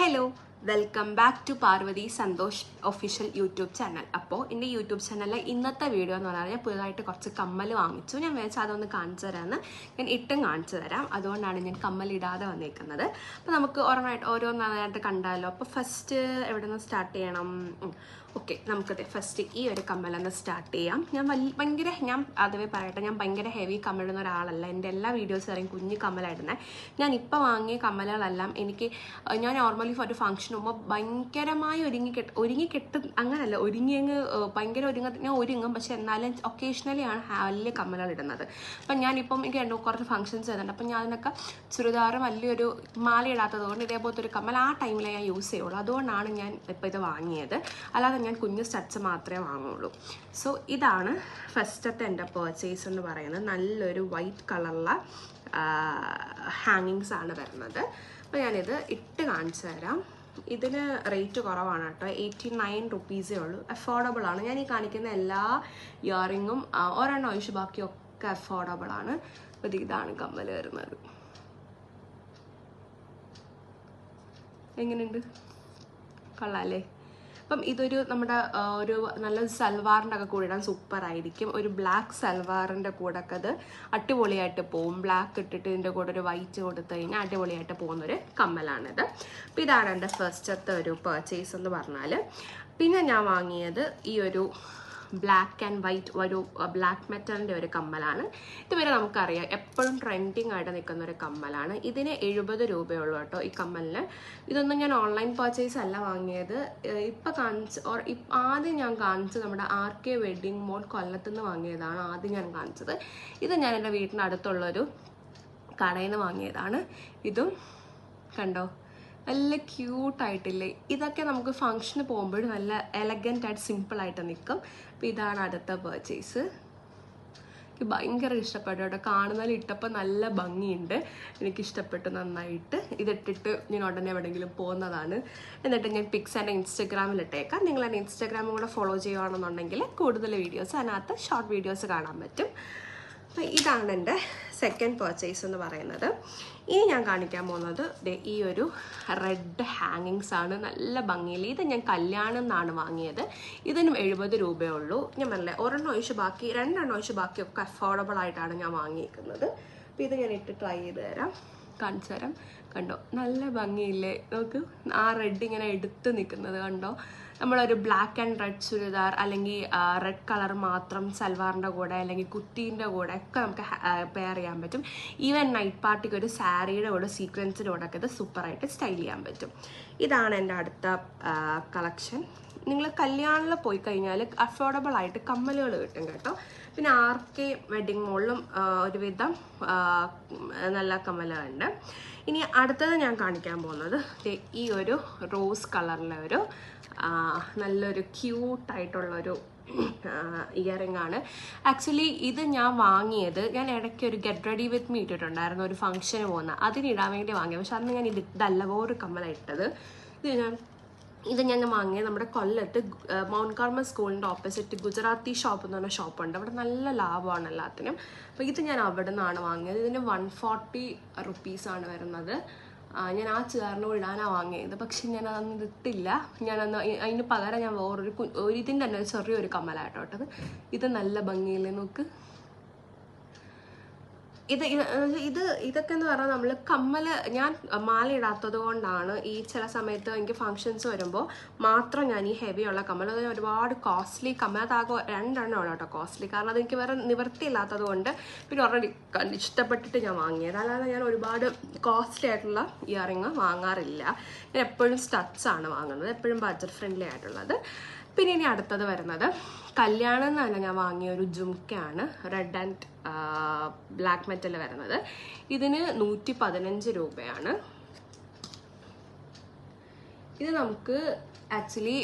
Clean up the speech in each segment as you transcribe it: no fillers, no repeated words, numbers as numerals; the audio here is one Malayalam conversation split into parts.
Hello welcome back to Parvathy Santhosh official YouTube channel. അപ്പോൾ എൻ്റെ യൂട്യൂബ് ചാനലിലെ ഇന്നത്തെ വീഡിയോ എന്ന് പറഞ്ഞാൽ ഞാൻ പുതുതായിട്ട് കുറച്ച് കമ്മൽ വാങ്ങിച്ചു. ഞാൻ വിചാരിച്ചാൽ അതൊന്ന് കാണിച്ചു തരാമെന്ന്. ഞാൻ ഇട്ടും കാണിച്ചു തരാം. അതുകൊണ്ടാണ് ഞാൻ കമ്മൽ ഇടാതെ വന്നേക്കുന്നത്. അപ്പോൾ നമുക്ക് ഓരോന്നായിട്ട് കണ്ടാലോ. അപ്പോൾ ഫസ്റ്റ് എവിടെ നിന്ന് സ്റ്റാർട്ട് ചെയ്യണം? ഓക്കെ, നമുക്കത് ഫസ്റ്റ് ഈ ഒരു കമ്മലൊന്ന് സ്റ്റാർട്ട് ചെയ്യാം. ഞാൻ ആദ്യമേ പറയട്ടെ, ഞാൻ ഭയങ്കര ഹെവി കമ്മലിടുന്ന ഒരാളല്ല. എൻ്റെ എല്ലാ വീഡിയോസും അറിയും കുഞ്ഞു കമ്മലായിടുന്നത്. ഞാൻ ഇപ്പോൾ വാങ്ങിയ കമ്മലുകളെല്ലാം ഞാൻ നോർമലി ഒരു ഫംഗ്ഷൻ പോകുമ്പോൾ ഭയങ്കരമായി ഒരുങ്ങിക്കെട്ട് അങ്ങനല്ല, ഭയങ്കര ഞാൻ ഒരുങ്ങും. പക്ഷെ എന്നാലും ഒക്കേഷണലി ആണ് വലിയ കമ്മലുകൾ ഇടുന്നത്. അപ്പം ഞാനിപ്പം എനിക്ക് കുറച്ച് ഫംഗ്ഷൻസ് വരുന്നുണ്ട്. അപ്പം ഞാൻ അതിനൊക്കെ ചുരിദാറ് വലിയൊരു മാല ഇടാത്തത് കൊണ്ട് ഇതേപോലത്തെ ഒരു കമ്മൽ ആ ടൈമിൽ ഞാൻ യൂസ് ചെയ്യുള്ളൂ. അതുകൊണ്ടാണ് ഞാൻ ഇപ്പോൾ ഇത് വാങ്ങിയത്. അല്ലാതെ ഞാൻ കുഞ്ഞു സ്റ്റഡ്സ് മാത്രമേ വാങ്ങുള്ളൂ. സോ ഇതാണ് ഫസ്റ്റത്തെ എൻ്റെ പർച്ചേസ് എന്ന് പറയുന്നത്. നല്ലൊരു വൈറ്റ് കളറുള്ള ഹാങ്ങിങ്സ് ആണ് വരുന്നത്. അപ്പോൾ ഞാനിത് ഇട്ട് കാണിച്ചു തരാം. ഇതിന് റേറ്റ് കുറവാണ് കേട്ടോ, 89 റുപ്പീസേ ഉള്ളൂ. അഫോർഡബിൾ ആണ്. ഞാൻ ഈ കാണിക്കുന്ന എല്ലാ ഇയറിങ്ങും ഒരെണ്ണം ഒഴിച്ച് ബാക്കിയൊക്കെ അഫോർഡബിൾ ആണ്. അപ്പോൾ ഇതാണ് കമ്മൽ വരുന്നത്. എങ്ങനെയുണ്ട്? കൊള്ളാല്ലേ? അപ്പം ഇതൊരു നമ്മുടെ ഒരു നല്ല സൽവാറിൻ്റെ ഒക്കെ കൂടെ ഇടാൻ സൂപ്പർ ആയിരിക്കും. ഒരു ബ്ലാക്ക് സൽവാറിൻ്റെ കൂടെ ഒക്കെ അത് അടിപൊളിയായിട്ട് പോവും. ബ്ലാക്ക് ഇട്ടിട്ട് ഇതിൻ്റെ കൂടെ ഒരു വൈറ്റ് കൊടുത്തു കഴിഞ്ഞാൽ അടിപൊളിയായിട്ട് പോകുന്നൊരു കമ്മലാണിത്. അപ്പോൾ ഇതാണ് എൻ്റെ ഫസ്റ്റത്തെ ഒരു പർച്ചേസ് എന്ന് പറഞ്ഞാൽ. പിന്നെ ഞാൻ വാങ്ങിയത് ഈ ഒരു ബ്ലാക്ക് ആൻഡ് വൈറ്റ് ഒരു ബ്ലാക്ക് മെറ്റലിൻ്റെ ഒരു കമ്മലാണ്. ഇതുവരെ നമുക്കറിയാം എപ്പോഴും ട്രെൻഡിങ് ആയിട്ട് നിൽക്കുന്ന ഒരു കമ്മലാണ്. ഇതിന് 70 രൂപയുള്ളൂ കേട്ടോ ഈ കമ്മലിന്. ഇതൊന്നും ഞാൻ ഓൺലൈൻ പർച്ചേസ് അല്ല വാങ്ങിയത്. ആദ്യം ഞാൻ കാണിച്ചത് നമ്മുടെ RK വെഡിങ് മോൾ കൊല്ലത്തുനിന്ന് വാങ്ങിയതാണ് ആദ്യം ഞാൻ കാണിച്ചത്. ഇത് ഞാൻ എൻ്റെ വീടിൻ്റെ അടുത്തുള്ളൊരു കടയിൽ നിന്ന് വാങ്ങിയതാണ്. ഇതും കണ്ടോ, നല്ല ക്യൂട്ടായിട്ടില്ലേ? ഇതൊക്കെ നമുക്ക് ഫംഗ്ഷന് പോകുമ്പോൾ നല്ല എലഗൻ്റ് ആയിട്ട് സിമ്പിളായിട്ട് നിൽക്കും. അപ്പോൾ ഇതാണ് അടുത്ത പർച്ചേസ്. എനിക്ക് ഭയങ്കര ഇഷ്ടപ്പെട്ടു കേട്ടോ. കാണുന്നതിൽ ഇട്ടപ്പോൾ നല്ല ഭംഗിയുണ്ട്. എനിക്കിഷ്ടപ്പെട്ടു നന്നായിട്ട്. ഇതിട്ടിട്ട് ഞാൻ ഉടനെ എവിടെയെങ്കിലും പോകുന്നതാണ്. എന്നിട്ട് ഞാൻ പിക്സ് എൻ്റെ ഇൻസ്റ്റഗ്രാമിൽ ഇട്ടേക്കാം. നിങ്ങൾ എൻ്റെ ഇൻസ്റ്റഗ്രാമും കൂടെ ഫോളോ ചെയ്യുകയാണെന്നുണ്ടെങ്കിൽ കൂടുതൽ വീഡിയോസ് അതിനകത്ത് ഷോർട്ട് വീഡിയോസ് കാണാൻ പറ്റും. അപ്പോൾ ഇതാണ് എൻ്റെ സെക്കൻഡ് പർച്ചേസ് എന്ന് പറയുന്നത്. ഇനി ഞാൻ കാണിക്കാൻ പോകുന്നത് ഈ ഒരു റെഡ് ഹാങ്ങിങ്സ് ആണ്. നല്ല ഭംഗിയിൽ. ഇത് ഞാൻ കല്യാണം എന്നാണ് വാങ്ങിയത്. ഇതിനും 70 രൂപയേ ഉള്ളൂ. ഞാൻ പറഞ്ഞില്ലേ, ഒരെണ്ണം ഒഴിച്ച് ബാക്കി 2 ഒഴിച്ച് ബാക്കിയൊക്കെ അഫോർഡബിൾ ആയിട്ടാണ് ഞാൻ വാങ്ങിയിരിക്കുന്നത്. അപ്പോൾ ഇത് ഞാൻ ഇട്ട് ട്രൈ ചെയ്ത് തരാം, കാണിച്ചു തരാം. കണ്ടോ, നല്ല ഭംഗിയില്ലേ? നമുക്ക് ആ റെഡ് ഇങ്ങനെ എടുത്ത് നിൽക്കുന്നത് കണ്ടോ. നമ്മളൊരു ബ്ലാക്ക് ആൻഡ് റെഡ് ചുരിദാർ അല്ലെങ്കിൽ റെഡ് കളർ മാത്രം സൽവാറിൻ്റെ കൂടെ അല്ലെങ്കിൽ കുട്ടീൻ്റെ കൂടെ ഒക്കെ നമുക്ക് പെയർ ചെയ്യാൻ പറ്റും. ഈവൻ നൈറ്റ് പാർട്ടിക്ക് ഒരു സാരിയുടെ കൂടെ സീക്വൻസിൻ്റെ കൂടെ ഒക്കെ ഇത് സൂപ്പറായിട്ട് സ്റ്റൈൽ ചെയ്യാൻ പറ്റും. ഇതാണ് എൻ്റെ അടുത്ത കളക്ഷൻ. നിങ്ങൾ കല്യാണിൽ പോയി കഴിഞ്ഞാൽ അഫോർഡബിൾ ആയിട്ട് കമ്മലുകൾ കിട്ടും കേട്ടോ. പിന്നെ RK വെഡിങ് മോളിലും ഒരുവിധം നല്ല കമ്മലുകളുണ്ട്. ഇനി അടുത്തത് ഞാൻ കാണിക്കാൻ പോകുന്നത് ഈ ഒരു റോസ് കളറിലെ ഒരു നല്ലൊരു ക്യൂട്ടായിട്ടുള്ളൊരു ഇയറിംഗ് ആണ്. ആക്ച്വലി ഇത് ഞാൻ വാങ്ങിയത്, ഞാൻ ഇടയ്ക്ക് ഒരു ഗെറ്റ് റെഡി വിത്ത് മീ ഇട്ടിട്ടുണ്ടായിരുന്നു ഒരു ഫംഗ്ഷന് പോകുന്ന, അതിനിടാൻ വേണ്ടി വാങ്ങിയത്. പക്ഷെ അന്ന് ഞാൻ ഇതല്ല വേറൊരു കമ്മലാണ് ഇട്ടത്. ഇത് ഞാൻ വാങ്ങിയത് നമ്മുടെ കൊല്ലത്ത് മൗണ്ട് കാർമൽ സ്കൂളിൻ്റെ ഓപ്പോസിറ്റ് ഗുജറാത്തി ഷോപ്പ് എന്ന് പറഞ്ഞ ഷോപ്പുണ്ട്. അവിടെ നല്ല ലാഭമാണ് എല്ലാത്തിനും. അപ്പോൾ ഇത് ഞാൻ അവിടെ നിന്നാണ് വാങ്ങിയത്. ഇതിന് 140 റുപ്പീസാണ് വരുന്നത്. ഞാൻ ആ ചുരിദാറിനോട് ഇടാനാണ് വാങ്ങിയത്. പക്ഷെ ഞാൻ അതൊന്നും ഇട്ടില്ല. അതിന് പകരം ഞാൻ ഇതിൻ്റെ തന്നെ ചെറിയൊരു കമ്മലായിട്ടോ ഇട്ടത്. ഇത് നല്ല ഭംഗിയില്ലേ നോക്ക്. ഇതൊക്കെ എന്ന് പറഞ്ഞാൽ നമ്മൾ കമ്മല് ഞാൻ മാല ഇടാത്തത് കൊണ്ടാണ് ഈ ചില സമയത്ത് എനിക്ക് ഫങ്ഷൻസ് വരുമ്പോൾ മാത്രം ഞാൻ ഈ ഹെവിയുള്ള കമ്മൽ, അത് ഒരുപാട് കോസ്റ്റ്ലി കമ്മൽ, അതാകെ 2 ഉള്ളൂ കേട്ടോ കോസ്റ്റ്ലി. കാരണം അതെനിക്ക് വേറെ നിവൃത്തിയില്ലാത്തത് കൊണ്ട് പിന്നെ ഓൾറെഡി ഇഷ്ടപ്പെട്ടിട്ട് ഞാൻ വാങ്ങിയത്. അല്ലാതെ ഞാൻ ഒരുപാട് കോസ്റ്റ്ലി ആയിട്ടുള്ള ഇയറിങ് വാങ്ങാറില്ല. ഞാൻ എപ്പോഴും സ്റ്റഡ്സ് ആണ് വാങ്ങുന്നത്, എപ്പോഴും ബഡ്ജറ്റ് ഫ്രണ്ട്ലി ആയിട്ടുള്ളത്. പിന്നെ ഇനി അടുത്തത് വരുന്നത് കല്യാണം എന്ന് തന്നെ ഞാൻ വാങ്ങിയ ഒരു ജുംക്കയാണ്, റെഡ് ആൻഡ് ബ്ലാക്ക് മെറ്റൽ വരുന്നത്. ഇതിന് 115 രൂപയാണ്. ഇത് നമുക്ക് ആക്ച്വലി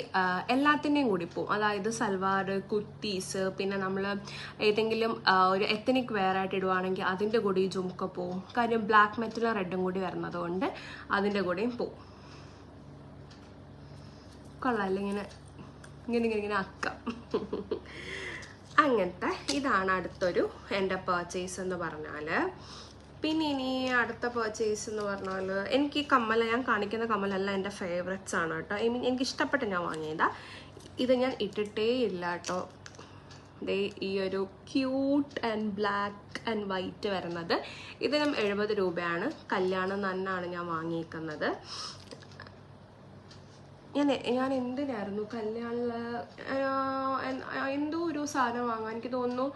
എല്ലാത്തിൻ്റെയും കൂടി പോവും. അതായത് സൽവാർ, കുർത്തീസ്, പിന്നെ നമ്മൾ ഏതെങ്കിലും ഒരു എത്തനിക് വെയർ ആയിട്ട് ഇടുവാണെങ്കിൽ അതിൻ്റെ കൂടെ ഈ ജുംക്ക പോവും. കാര്യം ബ്ലാക്ക് മെറ്റലും റെഡും കൂടി വരുന്നത് കൊണ്ട് അതിൻ്റെ കൂടെയും പോവും. കൊള്ളാമല്ലേ? ഇങ്ങനെ ആക്കാം. അങ്ങനത്തെ ഇതാണ് അടുത്തൊരു എൻ്റെ പർച്ചേസ് എന്ന് പറഞ്ഞാൽ. പിന്നെ ഇനി അടുത്ത പർച്ചേസ് എന്ന് പറഞ്ഞാൽ എനിക്ക് ഈ കമ്മൽ, ഞാൻ കാണിക്കുന്ന കമ്മലെല്ലാം എൻ്റെ ഫേവറേറ്റ്സ് ആണ് കേട്ടോ. ഐ മീൻ എനിക്ക് ഇഷ്ടപ്പെട്ട് ഞാൻ വാങ്ങിയതാ. ഇത് ഞാൻ ഇട്ടിട്ടേ ഇല്ല കേട്ടോ. ഈ ഒരു cute and black and white വരുന്നത് ഇതിനും 70 രൂപയാണ്. കല്യാണം തന്നെയാണ് ഞാൻ വാങ്ങിയിരിക്കുന്നത്. ഞാൻ എന്തിനായിരുന്നു കല്യാണിൽ എന്തോ ഒരു സാധനം വാങ്ങാൻ, എനിക്ക് തോന്നുന്നു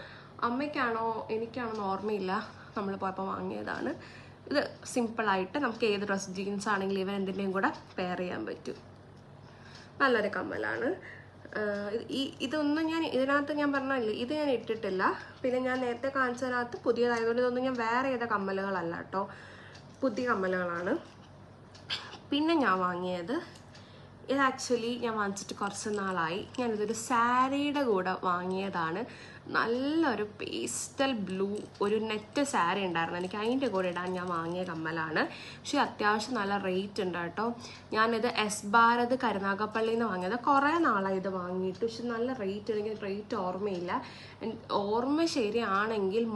അമ്മയ്ക്കാണോ എനിക്കാണോ ഓർമ്മയില്ല, നമ്മൾ പോയപ്പോൾ വാങ്ങിയതാണ്. ഇത് സിമ്പിളായിട്ട് നമുക്ക് ഏത് ഡ്രസ്, ജീൻസ് ആണെങ്കിലും ഇവൻ എന്തിൻ്റെയും കൂടെ പെയർ ചെയ്യാൻ പറ്റും. നല്ലൊരു കമ്മലാണ്. ഇതൊന്നും ഇതിനകത്ത് ഞാൻ പറഞ്ഞില്ലേ, ഇത് ഞാൻ ഇട്ടിട്ടില്ല. പിന്നെ ഞാൻ നേരത്തെ കാണിച്ചതിനകത്ത് പുതിയതായതുകൊണ്ട് ഇതൊന്നും ഞാൻ വേറെ ചെയ്ത കമ്മലുകളല്ല കേട്ടോ, പുതിയ കമ്മലുകളാണ്. പിന്നെ ഞാൻ വാങ്ങിയത് ഇത് ആക്ച്വലി ഞാൻ വാങ്ങിച്ചിട്ട് കുറച്ച് നാളായി. ഞാനിതൊരു സാരിയുടെ കൂടെ വാങ്ങിയതാണ്. നല്ലൊരു പേസ്റ്റൽ ബ്ലൂ ഒരു നെറ്റ് സാരി ഉണ്ടായിരുന്നു എനിക്ക്, അതിൻ്റെ കൂടെ ഇടാൻ ഞാൻ വാങ്ങിയ കമ്മലാണ്. പക്ഷേ അത്യാവശ്യം നല്ല റേറ്റ് ഉണ്ട് കേട്ടോ. ഞാനിത് എസ് ഭാരത് കരുനാഗപ്പള്ളിയിൽ നിന്ന് വാങ്ങിയത്. കുറേ നാളായി ഇത് വാങ്ങിയിട്ട്, പക്ഷെ നല്ല റേറ്റ്, എനിക്ക് റേറ്റ് ഓർമ്മയില്ല. ഓർമ്മ ശരിയാണെങ്കിൽ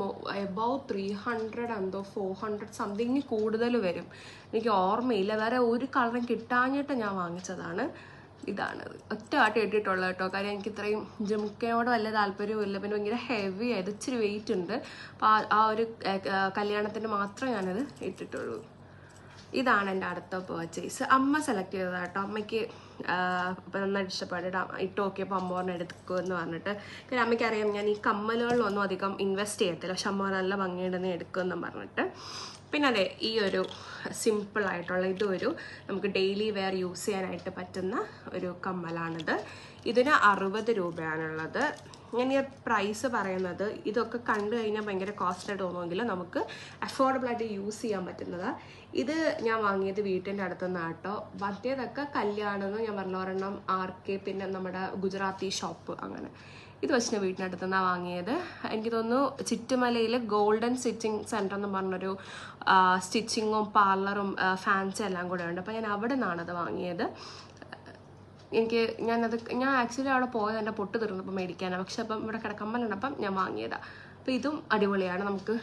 എബവ് 300 എന്തോ 400 സംതിങ് കൂടുതൽ വരും, എനിക്ക് ഓർമ്മയില്ല. വേറെ ഒരു കളറും കിട്ടാഞ്ഞിട്ട് ഞാൻ വാങ്ങിച്ചതാണ്. ഇതാണത്, ഒറ്റ ആട്ടി ഇട്ടിട്ടുള്ളത് കേട്ടോ. കാര്യം എനിക്ക് ഇത്രയും ജുംക്കയോട് വലിയ താല്പര്യമില്ല. പിന്നെ ഭയങ്കര ഹെവി ആയത്, ഇച്ചിരി വെയിറ്റ് ഉണ്ട്. അപ്പോൾ ആ ഒരു കല്യാണത്തിന് മാത്രമേ ഞാനത് ഇട്ടിട്ടുള്ളൂ. ഇതാണ് എൻ്റെ അടുത്ത പർച്ചേസ്. അമ്മ സെലക്ട് ചെയ്തതാണ് കേട്ടോ. അമ്മയ്ക്ക് നന്നായിട്ട് ഇഷ്ടപ്പെട്ടിട്ട് ഇട്ട് നോക്കിയപ്പോൾ അമ്മ പറഞ്ഞ് എടുക്കുമെന്ന് പറഞ്ഞിട്ട്. കാര്യം അമ്മയ്ക്കറിയാം ഞാൻ ഈ കമ്മലുകളിലൊന്നും അധികം ഇൻവെസ്റ്റ് ചെയ്യത്തില്ല, പക്ഷെ അമ്മ നല്ല ഭംഗിയുണ്ടെന്ന് എടുക്കുമെന്ന് പറഞ്ഞിട്ട്. പിന്നെ അതെ, ഈ ഒരു സിമ്പിളായിട്ടുള്ള ഇതൊരു നമുക്ക് ഡെയിലി വെയർ യൂസ് ചെയ്യാനായിട്ട് പറ്റുന്ന ഒരു കമ്മലാണിത്. ഇതിന് 60 രൂപയാണുള്ളത്. ഞാൻ ഈ പ്രൈസ് പറയുന്നത്, ഇതൊക്കെ കണ്ടു കഴിഞ്ഞാൽ ഭയങ്കര കോസ്റ്റായിട്ട് തോന്നുമെങ്കിലും നമുക്ക് അഫോർഡബിളായിട്ട് യൂസ് ചെയ്യാൻ പറ്റുന്നത്. ഇത് ഞാൻ വാങ്ങിയത് വീട്ടിൻ്റെ അടുത്തുനിന്ന് കേട്ടോ. മറ്റേതൊക്കെ കല്യാണം ഞാൻ പറഞ്ഞ ഒരെണ്ണം RK, പിന്നെ നമ്മുടെ ഗുജറാത്തി ഷോപ്പ്, അങ്ങനെ. ഇത് വെച്ച് ഞാൻ വീട്ടിനടുത്തുനിന്നാണ് വാങ്ങിയത്. എനിക്ക് തോന്നുന്നു ചിറ്റുമലയിൽ ഗോൾഡൻ സ്റ്റിച്ചിങ് സെൻറ്റർ എന്ന് പറഞ്ഞൊരു സ്റ്റിച്ചിങ്ങും പാർലറും ഫാൻസി എല്ലാം കൂടെ ഉണ്ട്. അപ്പോൾ ഞാൻ അവിടെ നിന്നാണത് വാങ്ങിയത്. ഞാൻ ആക്ച്വലി അവിടെ പോയത് എൻ്റെ പൊട്ട് തീർന്നപ്പോൾ മേടിക്കാനാണ്. പക്ഷെ അപ്പം ഇവിടെ കമ്മലുണ്ടപ്പം ഞാൻ വാങ്ങിയതാണ്. അപ്പോൾ ഇതും അടിപൊളിയാണ്, നമുക്ക്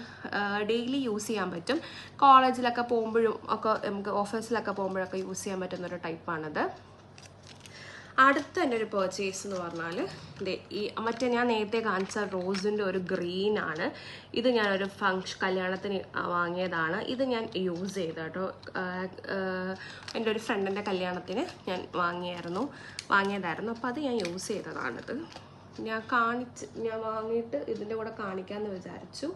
ഡെയിലി യൂസ് ചെയ്യാൻ പറ്റും. കോളേജിലൊക്കെ പോകുമ്പോഴും ഒക്കെ, നമുക്ക് ഓഫീസിലൊക്കെ പോകുമ്പോഴൊക്കെ യൂസ് ചെയ്യാൻ പറ്റുന്നൊരു ടൈപ്പാണിത്. അടുത്ത എൻ്റെ ഒരു പർച്ചേസ് എന്ന് പറഞ്ഞാൽ ഈ മറ്റേ ഞാൻ നേരത്തെ കാണിച്ച റോസിൻ്റെ ഒരു ഗ്രീനാണ്. ഇത് ഞാനൊരു കല്യാണത്തിന് വാങ്ങിയതാണ്. ഇത് ഞാൻ യൂസ് ചെയ്ത കേട്ടോ. എൻ്റെ ഒരു ഫ്രണ്ടിൻ്റെ കല്യാണത്തിന് ഞാൻ വാങ്ങിയതായിരുന്നു. അപ്പോൾ അത് ഞാൻ യൂസ് ചെയ്തതാണിത്. ഞാൻ വാങ്ങിയിട്ട് ഇതിൻ്റെ കൂടെ കാണിക്കാമെന്ന് വിചാരിച്ചു.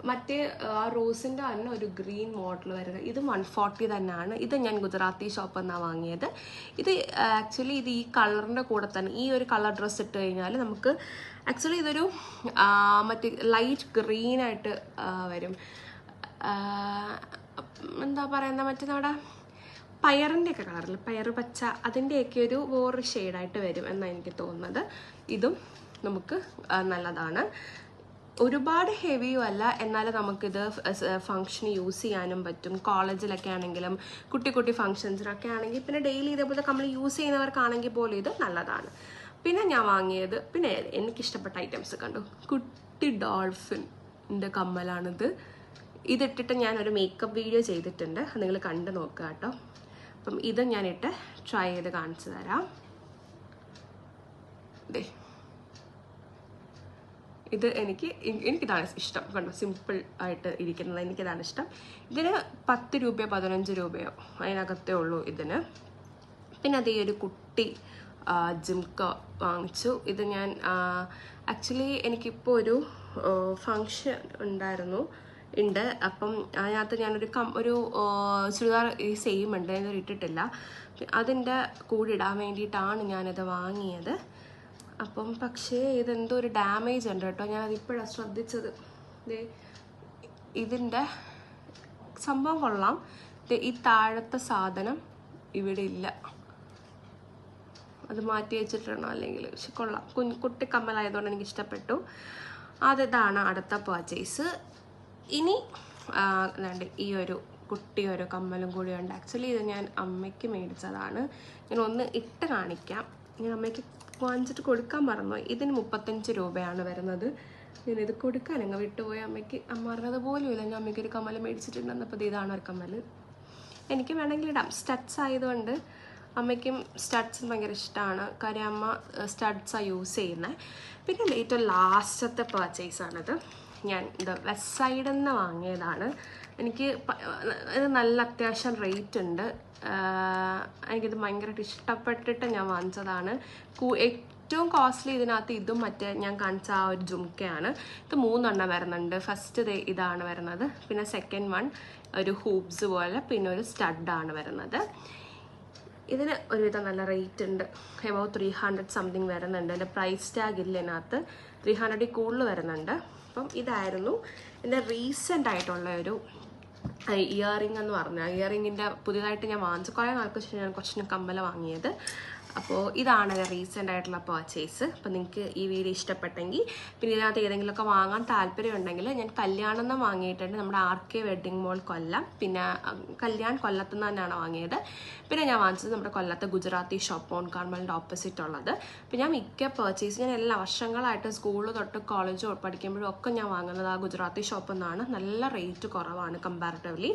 മറ്റേ ആ റോസിൻ്റെ തന്നെ ഒരു ഗ്രീൻ മോഡൽ വരുന്നത്, ഇത് 140 തന്നെയാണ്. ഇത് ഞാൻ ഗുജറാത്തി ഷോപ്പിൽ നിന്നാണ് വാങ്ങിയത്. ഇത് ആക്ച്വലി ഇത് ഈ കളറിൻ്റെ കൂടെ തന്നെ, ഈ ഒരു കളർ ഡ്രസ്സ് ഇട്ട് കഴിഞ്ഞാൽ നമുക്ക് ആക്ച്വലി ഇതൊരു മറ്റേ ലൈറ്റ് ഗ്രീനായിട്ട് വരും. എന്താ പറയുന്നത്, മറ്റേ നമ്മുടെ പയറിൻ്റെയൊക്കെ കളറിൽ, പയർ പച്ച, അതിൻ്റെയൊക്കെ ഒരു വേറൊരു ഷെയ്ഡായിട്ട് വരും എന്നാണ് എനിക്ക് തോന്നുന്നത്. ഇതും നമുക്ക് നല്ലതാണ്. ഒരുപാട് ഹെവിയും അല്ല, എന്നാലും നമുക്കിത് ഫംഗ്ഷന് യൂസ് ചെയ്യാനും പറ്റും. കോളേജിലൊക്കെ ആണെങ്കിലും കുട്ടി ഫംഗ്ഷൻസിനൊക്കെ ആണെങ്കിൽ, പിന്നെ ഡെയിലി ഇതേപോലെ നമ്മൾ യൂസ് ചെയ്യുന്നവർക്കാണെങ്കിൽ പോലും ഇത് നല്ലതാണ്. പിന്നെ ഞാൻ വാങ്ങിയത്, പിന്നെ എനിക്കിഷ്ടപ്പെട്ട ഐറ്റംസ് കണ്ടു, കുട്ടി ഡോൾഫിൻ്റെ കമ്മലാണിത്. ഇതിട്ടിട്ട് ഞാനൊരു മേക്കപ്പ് വീഡിയോ ചെയ്തിട്ടുണ്ട്, നിങ്ങൾ കണ്ടു നോക്കുക കേട്ടോ. അപ്പം ഇത് ഞാനിട്ട് ട്രൈ ചെയ്ത് കാണിച്ചു തരാം. ഇത് എനിക്കിതാണ് ഇഷ്ടം. കണ്ടോ, സിമ്പിൾ ആയിട്ട് ഇരിക്കുന്നത്, എനിക്കിതാണ് ഇഷ്ടം. ഇതിന് 10 രൂപയോ 15 രൂപയോ അതിനകത്തേ ഉള്ളൂ ഇതിന്. പിന്നെ അത് ഈ ഒരു കുട്ടി ജിംക വാങ്ങിച്ചു. ഇത് ഞാൻ ആക്ച്വലി എനിക്കിപ്പോൾ ഒരു ഫങ്ഷൻ ഉണ്ട്. അപ്പം അതിനകത്ത് ഞാനൊരു ചുരിദാർ സെയിം ഉണ്ട്, ഞാനത് ഇട്ടിട്ടില്ല. അതിൻ്റെ കൂടെ ഇടാൻ വേണ്ടിയിട്ടാണ് ഞാനിത് വാങ്ങിയത്. അപ്പം പക്ഷേ ഇതെന്തോ ഒരു ഡാമേജ് ഉണ്ട് കേട്ടോ. ഞാനതിപ്പോഴാണ് ശ്രദ്ധിച്ചത്. ഇതിൻ്റെ സംഭവം കൊള്ളാം. ഈ താഴത്തെ സാധനം ഇവിടെ ഇല്ല, അത് മാറ്റി വെച്ചിട്ടാണോ അല്ലെങ്കിൽ, പക്ഷെ കൊള്ളാം. കുട്ടി കമ്മലായതുകൊണ്ട് എനിക്ക് ഇഷ്ടപ്പെട്ടു. അതിതാണ് അടുത്ത പർച്ചേസ്. ഇനി ഈ ഒരു കുട്ടി ഒരു കമ്മലും കൂടിയുണ്ട്. ആക്ച്വലി ഇത് ഞാൻ അമ്മയ്ക്ക് മേടിച്ചതാണ്. ഞാൻ ഒന്ന് ഇട്ട് കാണിക്കാം. ഞാൻ അമ്മയ്ക്ക് വാങ്ങിച്ചിട്ട് കൊടുക്കാൻ മറന്നു. ഇതിന് 35 രൂപയാണ് വരുന്നത്. ഞാനിത് കൊടുക്കാൻ അങ്ങ് വിട്ടുപോയി അമ്മയ്ക്ക്. അമ്മ അറിഞ്ഞത് പോലും ഇല്ല ഞാൻ അമ്മയ്ക്കൊരു കമ്മൽ മേടിച്ചിട്ടുണ്ടെന്നപ്പോൾ ഇതാണ് ഒരു കമ്മൽ. എനിക്ക് വേണമെങ്കിൽ ഇടാം, സ്റ്റഡ്സ് ആയതുകൊണ്ട്. അമ്മയ്ക്കും സ്റ്റഡ്സ് ഭയങ്കര ഇഷ്ടമാണ്, കാര്യം അമ്മ സ്റ്റഡ്സാണ് യൂസ് ചെയ്യുന്നത്. പിന്നെ ഏറ്റവും ലാസ്റ്റത്തെ പർച്ചേസാണിത്. ഞാൻ ഇത് വെസ്റ്റ് സൈഡിൽ നിന്ന് വാങ്ങിയതാണ്. എനിക്ക് ഇത് നല്ല അത്യാവശ്യം റേറ്റ് ഉണ്ട്. എനിക്കിത് ഭയങ്കരമായിട്ട് ഇഷ്ടപ്പെട്ടിട്ട് ഞാൻ വാങ്ങിച്ചതാണ്. ഏറ്റവും കോസ്റ്റ്ലി ഇതിനകത്ത് ഇതും മറ്റേ ഞാൻ കാണിച്ച ആ ഒരു ജുംക്കയാണ്. ഇത് 3 എണ്ണം വരുന്നുണ്ട്. ഫസ്റ്റ് ഇതാണ് വരുന്നത്, പിന്നെ സെക്കൻഡ് വൺ ഒരു ഹൂപ്സ് പോലെ, പിന്നെ ഒരു സ്റ്റഡാണ് വരുന്നത്. ഇതിന് ഒരുവിധം നല്ല റേറ്റ് ഉണ്ട്, എബൌട്ട് 300 സംതിങ് വരുന്നുണ്ട്. അതിൻ്റെ പ്രൈസ് ടാഗ് ഇല്ല ഇതിനകത്ത്, 300 കൂടുതൽ വരുന്നുണ്ട്. അപ്പം ഇതായിരുന്നു എൻ്റെ റീസെൻ്റ് ആയിട്ടുള്ള ഒരു ഇയറിംഗ് എന്ന് പറഞ്ഞാൽ. ഇയറിങ്ങിൻ്റെ പുതിയതായിട്ട് ഞാൻ വാങ്ങിച്ചു, കുറേ നാൾക്ക് ശേഷം ഞാൻ കുറച്ച് കമ്മൽ വാങ്ങിയത്. അപ്പോൾ ഇതാണ് റീസെൻ്റ് ആയിട്ടുള്ള പർച്ചേസ്. അപ്പോൾ നിങ്ങൾക്ക് ഈ വീഡിയോ ഇഷ്ടപ്പെട്ടെങ്കിൽ, പിന്നെ ഇതിനകത്ത് ഏതെങ്കിലുമൊക്കെ വാങ്ങാൻ താല്പര്യം ഉണ്ടെങ്കിൽ, ഞാൻ കല്യാണം നിന്ന് വാങ്ങിയിട്ടുണ്ട്, നമ്മുടെ RK വെഡ്ഡിംഗ് മോൾ കൊല്ലം. പിന്നെ കല്യാൺ കൊല്ലത്തു നിന്ന് തന്നെയാണ് വാങ്ങിയത്. പിന്നെ ഞാൻ വാങ്ങിച്ചത് നമ്മുടെ കൊല്ലത്തെ ഗുജറാത്തി ഷോപ്പ് ഓൺ കാർമലിൻ്റെ ഓപ്പോസിറ്റ് ഉള്ളത്. അപ്പോൾ ഞാൻ മിക്ക പർച്ചേസ് ഞാൻ എല്ലാ വർഷങ്ങളായിട്ട് സ്കൂൾ തൊട്ട് കോളേജ് പഠിക്കുമ്പോഴും ഒക്കെ ഞാൻ വാങ്ങുന്നത് ആ ഗുജറാത്തി ഷോപ്പിൽ നിന്നാണ്. നല്ല റേറ്റ് കുറവാണ് കമ്പാരിറ്റീവ്ലി,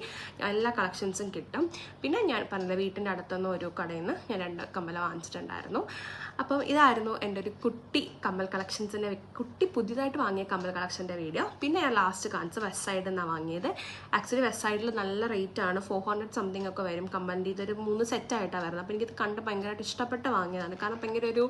എല്ലാ കളക്ഷൻസും കിട്ടും. പിന്നെ ഞാൻ പറഞ്ഞത് വീട്ടിൻ്റെ അടുത്തുനിന്ന് ഒരു കടയിൽ നിന്ന് ഞാൻ 2 കമ്മൽ വാങ്ങിച്ചിട്ടുണ്ടായിരുന്നു. അപ്പം ഇതായിരുന്നു എൻ്റെ ഒരു കുട്ടി കമ്മൽ കളക്ഷൻസിൻ്റെ, പുതിയതായിട്ട് വാങ്ങിയ കമ്മൽ കളക്ഷൻ്റെ വീഡിയോ. പിന്നെ ഞാൻ ലാസ്റ്റ് കാണിച്ചത് വെസ്റ്റ് സൈഡിൽ നിന്നാണ് വാങ്ങിയത്. ആക്ച്വലി വെസ്റ്റ് സൈഡിൽ നല്ല റേറ്റ് ആണ്, 400 സംതിങ് ഒക്കെ വരും കമ്മലിൻ്റെ. ഇതൊരു 3 സെറ്റായിട്ടാണ് വരുന്നത്. അപ്പോൾ എനിക്കിത് കണ്ട് ഭയങ്കരമായിട്ട് ഇഷ്ടപ്പെട്ട് വാങ്ങിയതാണ്, കാരണം ഭയങ്കര ഒരു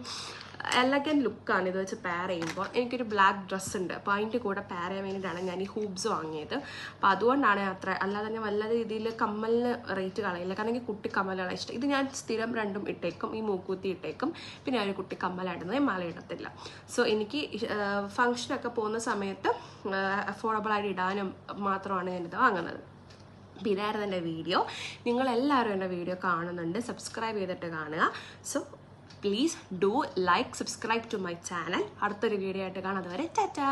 എലഗൻറ്റ് ലുക്കാണ് ഇത് വെച്ച് പെയർ ചെയ്യുമ്പോൾ. എനിക്കൊരു ബ്ലാക്ക് ഡ്രസ്സ് ഉണ്ട്, അപ്പോൾ അതിൻ്റെ കൂടെ പെയർ ചെയ്യാൻ വേണ്ടിയിട്ടാണ് ഞാൻ ഈ ഹൂബ്സ് വാങ്ങിയത്. അപ്പോൾ അതുകൊണ്ടാണ് അത്ര, അല്ലാതെ ഞാൻ വല്ല രീതിയിൽ കമ്മലിന് റേറ്റ് കളയില്ല, കാരണം എനിക്ക് കുട്ടി കമ്മലാണ് ഇഷ്ടം. ഇത് ഞാൻ സ്ഥിരം 2 ഇട്ടേക്കും, ഈ മൂക്കൂത്തി ഇട്ടേക്കും, പിന്നെ ഒരു കുട്ടി കമ്മലായിടുന്നത് മല ഇടത്തില്ല. സോ എനിക്ക് ഫങ്ഷനൊക്കെ പോകുന്ന സമയത്ത് അഫോർഡബിളായിട്ട് ഇടാനും മാത്രമാണ് ഞാനിത് വാങ്ങുന്നത്. അപ്പോൾ ഇതായിരുന്നു എൻ്റെ വീഡിയോ. നിങ്ങളെല്ലാവരും എൻ്റെ വീഡിയോ കാണുന്നുണ്ട്, സബ്സ്ക്രൈബ് ചെയ്തിട്ട് കാണുക. So please do like, subscribe to my channel. അടുത്തൊരു വീഡിയോ ആയിട്ട് കാണാം. അതുവരെ ടാറ്റാ.